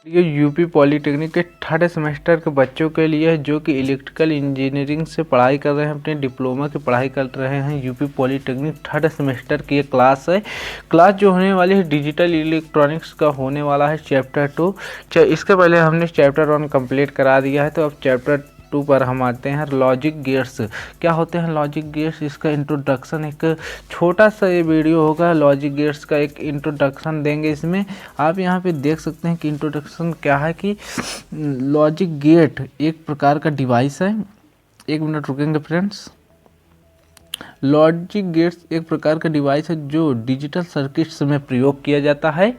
ये UP polytechnic के third semester के बच्चों के लिए है जो कि इलेक्ट्रिकल इंजीनियरिंग से पढ़ाई कर रहे हैं, अपने डिप्लोमा की पढ़ाई कर रहे हैं। यूपी पॉलिटेक्निक थर्ड सेमेस्टर की ये क्लास है। क्लास जो होने वाली है डिजिटल इलेक्ट्रॉनिक्स का होने वाला है चैप्टर 2। इसके पहले हमने चैप्टर 1 कंप्लीट करा दिया है, तो अब चैप्टर 2 पर हम आते हैं। लॉजिक गेट्स क्या होते हैं? लॉजिक गेट्स, इसका इंट्रोडक्शन एक छोटा सा ये वीडियो होगा। लॉजिक गेट्स का एक इंट्रोडक्शन देंगे इसमें। आप यहाँ पे देख सकते हैं कि इंट्रोडक्शन क्या है कि लॉजिक गेट एक प्रकार का डिवाइस है। एक मिनट रुकेंगे फ्रेंड्स। लॉजिक गेट्स एक प्रकार का डिवाइस है जो डिजिटल सर्किट्स में प्रयोग किया जाता है।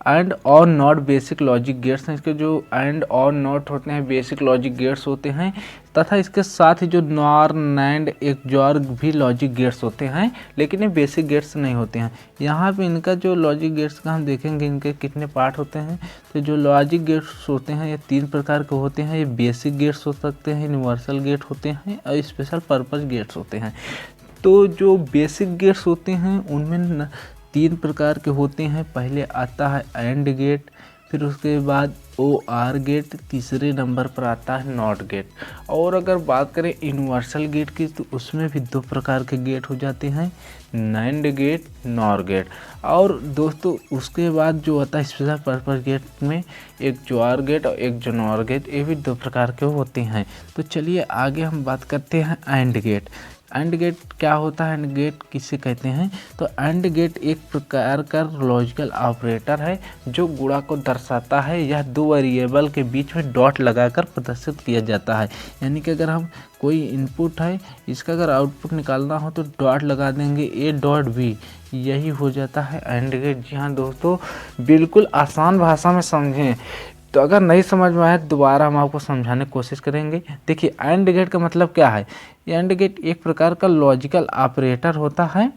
एंड और नॉट बेसिक लॉजिक गेट्स हैं। इसके जो एंड और नॉट होते हैं बेसिक लॉजिक गेट्स होते हैं, तथा इसके साथ ही जो नॉर नैंड एक्सॉर भी लॉजिक गेट्स होते हैं, लेकिन ये बेसिक गेट्स नहीं होते हैं। यहाँ पे इनका जो लॉजिक गेट्स का हम देखेंगे इनके कितने पार्ट होते हैं। तो जो लॉजिक गेट्स होते हैं ये 3 प्रकार के होते हैं। ये बेसिक गेट्स हो सकते हैं, यूनिवर्सल गेट होते हैं और स्पेशल पर्पस गेट्स होते हैं। तो जो बेसिक गेट्स होते हैं उनमें 3 प्रकार के होते हैं। पहले आता है एंड गेट, फिर उसके बाद OR गेट, तीसरे नंबर पर आता है नॉट गेट। और अगर बात करें यूनिवर्सल गेट की तो उसमें भी 2 प्रकार के गेट हो जाते हैं, नैंड गेट, नॉर गेट। और दोस्तों उसके बाद जो आता है स्पेशल पर्पस गेट में एक जोआर गेट और एक जो नॉर गेट, ये भी 2 प्रकार के होते हैं। तो चलिए आगे हम बात करते हैं एंड गेट। एंड गेट क्या होता है? एंड गेट किसे कहते हैं? तो एंड गेट एक प्रकार का लॉजिकल ऑपरेटर है जो गुणा को दर्शाता है। यह 2 वेरिएबल के बीच में डॉट लगाकर प्रदर्शित किया जाता है। यानी कि अगर हम कोई इनपुट है, इसका अगर आउटपुट निकालना हो तो डॉट लगा देंगे, ए डॉट बी, यही हो जाता है एंड गेट। जी हाँ दोस्तों, बिल्कुल आसान भाषा में समझें। तो अगर नहीं समझ में आए दोबारा हम आपको समझाने की कोशिश करेंगे। देखिए एंड गेट का मतलब क्या है? एंड गेट एक प्रकार का लॉजिकल ऑपरेटर होता है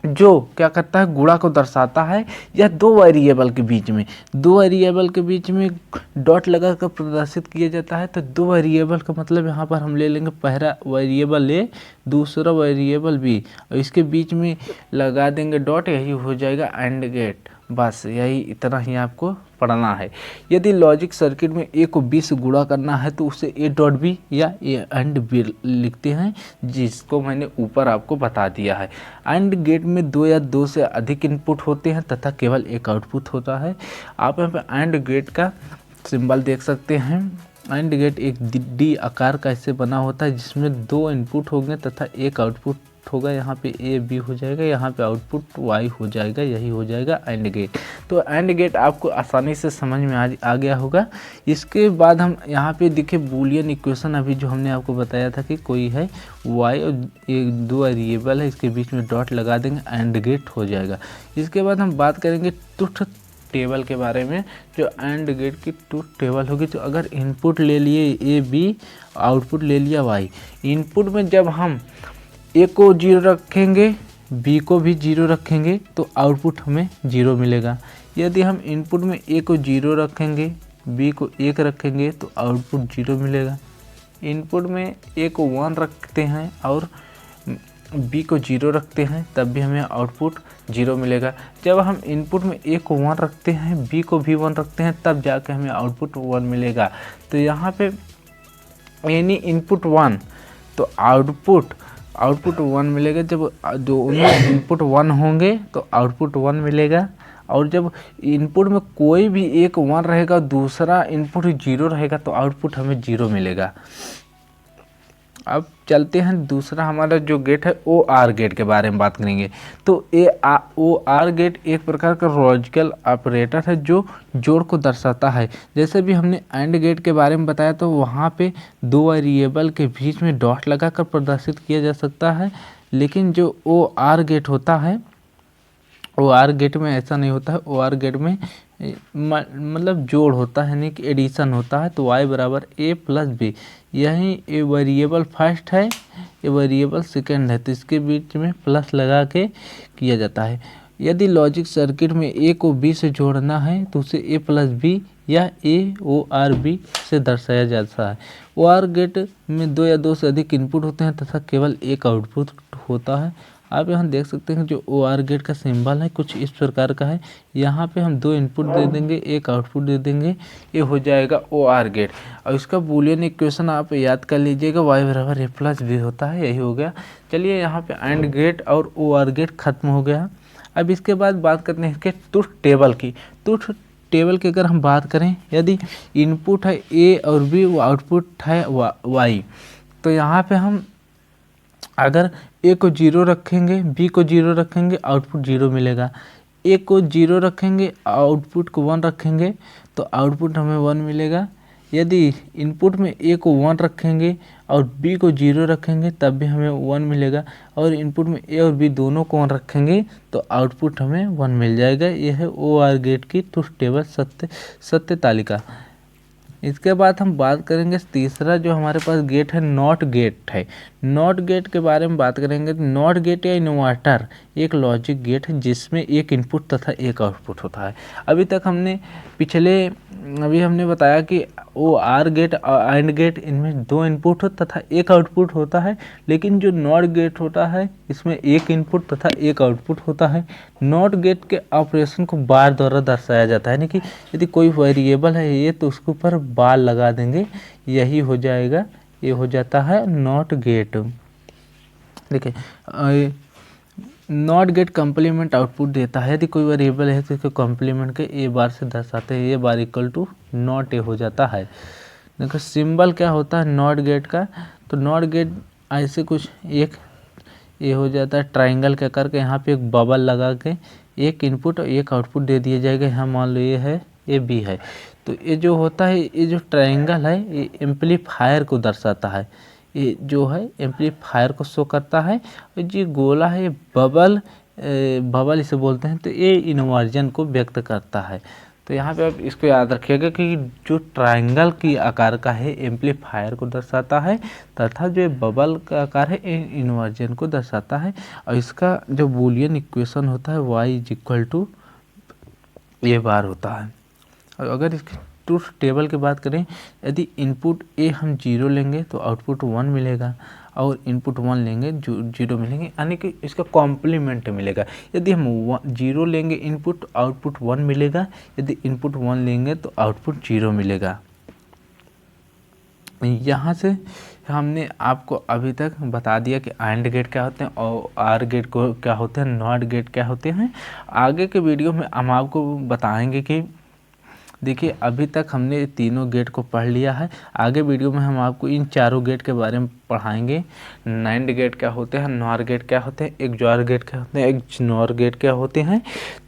जो क्या करता है, गुणा को दर्शाता है। यह 2 वेरिएबल के बीच में डॉट लगाकर प्रदर्शित किया जाता है। तो 2 वेरिएबल का मतलब यहाँ पर हम ले लेंगे, पहला वेरिएबल ए, दूसरा वेरिएबल बी, और इसके बीच में लगा देंगे डॉट, यही हो जाएगा एंड गेट। बस यही इतना ही आपको पढ़ना है। यदि लॉजिक सर्किट में ए को बी से गुणा करना है तो उसे ए डॉट बी या ए एंड बी लिखते हैं, जिसको मैंने ऊपर आपको बता दिया है। एंड गेट में 2 या 2 से अधिक इनपुट होते हैं तथा केवल एक आउटपुट होता है। आप यहाँ पे एंड गेट का सिंबल देख सकते हैं। एंड गेट एक डी आकार का इससे बना होता है जिसमें 2 इनपुट होंगे तथा एक आउटपुट होगा। यहाँ पे ए बी हो जाएगा, यहाँ पे आउटपुट वाई हो जाएगा, यही हो जाएगा एंड गेट। तो एंड गेट आपको आसानी से समझ में आ गया होगा। इसके बाद हम यहाँ पे देखिए बूलियन इक्वेशन, अभी जो हमने आपको बताया था कि कोई है वाई और एक 2 वेरिएबल है, इसके बीच में डॉट लगा देंगे, एंड गेट हो जाएगा। इसके बाद हम बात करेंगे ट्रुथ टेबल के बारे में। जो एंड गेट की ट्रुथ टेबल होगी, तो अगर इनपुट ले लिए ए बी, आउटपुट ले लिया वाई, इनपुट में जब हम ए को 0 रखेंगे, बी को भी 0 रखेंगे तो आउटपुट हमें 0 मिलेगा। यदि हम इनपुट में ए को 0 रखेंगे, बी को 1 रखेंगे तो आउटपुट 0 मिलेगा। इनपुट में ए को 1 रखते हैं और बी को 0 रखते हैं तब भी हमें आउटपुट 0 मिलेगा। जब हम इनपुट में ए को 1 रखते हैं, बी को भी 1 रखते हैं, तब जाके हमें आउटपुट 1 मिलेगा। तो यहाँ पे एनी इनपुट 1 तो आउटपुट 1 मिलेगा। जब दोनों इनपुट 1 होंगे तो आउटपुट 1 मिलेगा। और जब इनपुट में कोई भी एक 1 रहेगा, दूसरा इनपुट 0 रहेगा, तो आउटपुट हमें 0 मिलेगा। अब चलते हैं दूसरा हमारा जो गेट है OR गेट के बारे में बात करेंगे। तो OR गेट एक प्रकार का लॉजिकल ऑपरेटर है जो जोड़ को दर्शाता है। जैसे भी हमने एंड गेट के बारे में बताया, तो वहाँ पे 2 वेरिएबल के बीच में डॉट लगाकर प्रदर्शित किया जा सकता है। लेकिन जो OR गेट होता है, OR गेट में ऐसा नहीं होता है। OR गेट में मतलब जोड़ होता है, यानी कि एडिशन होता है। तो y बराबर a प्लस बी, यही ए वेरिएबल फर्स्ट है, ये वेरिएबल सेकंड है, तो इसके बीच में प्लस लगा के किया जाता है। यदि लॉजिक सर्किट में a को b से जोड़ना है तो उसे a प्लस बी या AORB से दर्शाया जाता है। OR गेट में 2 या 2 से अधिक इनपुट होते हैं तथा केवल एक आउटपुट होता है। आप यहाँ देख सकते हैं जो OR गेट का सिंबल है कुछ इस प्रकार का है। यहाँ पे हम 2 इनपुट दे देंगे, 1 आउटपुट दे देंगे, ये हो जाएगा OR गेट। और इसका बूलियन इक्वेशन आप याद कर लीजिएगा, y बराबर a प्लस b होता है, यही हो गया। चलिए यहाँ पे AND गेट और OR गेट खत्म हो गया। अब इसके बाद बात करते हैं इसके ट्रुथ टेबल की। ट्रुथ टेबल की अगर हम बात करें, यदि इनपुट है A और B, वो आउटपुट है Y, तो यहाँ पे हम अगर A को 0 रखेंगे, B को 0 रखेंगे, आउटपुट 0 मिलेगा। A को 0 रखेंगे, आउटपुट को 1 रखेंगे तो आउटपुट हमें 1 मिलेगा। यदि इनपुट में A को 1 रखेंगे और B को 0 रखेंगे तब भी हमें 1 मिलेगा, और इनपुट में A और B दोनों को 1 रखेंगे तो आउटपुट हमें 1 मिल जाएगा। यह है OR गेट की ट्रुथ टेबल सत्य तालिका। इसके बाद हम बात करेंगे तीसरा जो हमारे पास गेट है, नॉट गेट है। नॉट गेट के बारे में बात करेंगे। नॉट गेट या इन्वर्टर एक लॉजिक गेट है जिसमें एक इनपुट तथा एक आउटपुट होता है। अभी हमने बताया कि OR गेट और AND गेट, इनमें 2 इनपुट तथा 1 आउटपुट होता है, लेकिन जो नॉट गेट होता है इसमें 1 इनपुट तथा 1 आउटपुट होता है। नॉट गेट के ऑपरेशन को बार द्वारा दर्शाया जाता है, यानी कि यदि कोई वेरिएबल है ये तो उसके ऊपर बार लगा देंगे, यही हो जाएगा, ये हो जाता है नॉट गेट। देखिए नॉट गेट कंप्लीमेंट आउटपुट देता है। यदि कोई वेरिएबल है तो इसको कंप्लीमेंट के A बार से दर्शाते हैं, A bar equal to not A हो जाता है। देखो सिंबल क्या होता है नॉट गेट का, तो नॉट गेट ऐसे कुछ एक ये हो जाता है ट्राइंगल के करके, यहाँ पे एक बबल लगा के 1 इनपुट और 1 आउटपुट दे दिया जाएगा। यहाँ मान लो ये है, ये B है, तो ये जो होता है, ये जो ट्राइंगल है ये एम्पलीफायर को दर्शाता है, ये जो है एम्पलीफायर को शो करता है। और जो गोला है ये बबल इसे बोलते हैं, तो ये इन्वर्जन को व्यक्त करता है। तो यहाँ पे आप इसको याद रखिएगा कि जो ट्रायंगल की आकार का है एम्पलीफायर को दर्शाता है, तथा जो बबल का आकार है इन्वर्जन को दर्शाता है। और इसका जो बूलियन इक्वेशन होता है y is equal to A bar होता है। और अगर इसकी ट्रुथ टेबल की बात करें, यदि इनपुट A हम 0 लेंगे तो आउटपुट 1 मिलेगा, और इनपुट 1 लेंगे 0 मिलेंगे, यानी कि इसका कॉम्प्लीमेंट मिलेगा। यदि हम 0 लेंगे इनपुट, आउटपुट 1 मिलेगा, यदि इनपुट 1 लेंगे तो आउटपुट 0 मिलेगा। यहाँ से हमने आपको अभी तक बता दिया कि AND गेट क्या होते हैं और OR गेट को क्या होते हैं, NOT गेट क्या होते हैं। आगे के वीडियो में हम आपको बताएंगे कि देखिए अभी तक हमने तीनों गेट को पढ़ लिया है, आगे वीडियो में हम आपको इन चारों गेट के बारे में पढ़ाएंगे। NAND गेट क्या होते हैं, NOR गेट क्या होते हैं, XOR गेट क्या होते हैं, XNOR गेट क्या होते हैं।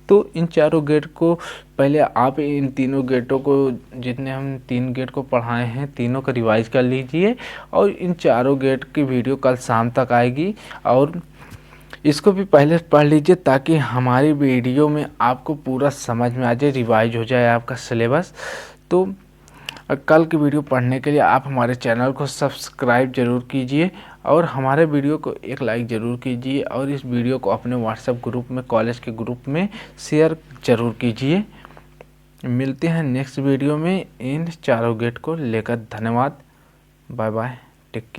तो इन चारों गेट को पहले आप इन तीनों गेटों को, जितने हम 3 गेट को पढ़ाए हैं, तीनों को रिवाइज कर लीजिए, और इन चारों गेट की वीडियो कल शाम तक आएगी, और इसको भी पहले पढ़ लीजिए ताकि हमारी वीडियो में आपको पूरा समझ में आ जाए, रिवाइज हो जाए आपका सिलेबस। तो कल की वीडियो पढ़ने के लिए आप हमारे चैनल को सब्सक्राइब जरूर कीजिए, और हमारे वीडियो को एक लाइक ज़रूर कीजिए, और इस वीडियो को अपने व्हाट्सएप ग्रुप में, कॉलेज के ग्रुप में शेयर ज़रूर कीजिए। मिलते हैं नेक्स्ट वीडियो में इन चारों गेट को लेकर। धन्यवाद, बाय बाय, टेक केयर।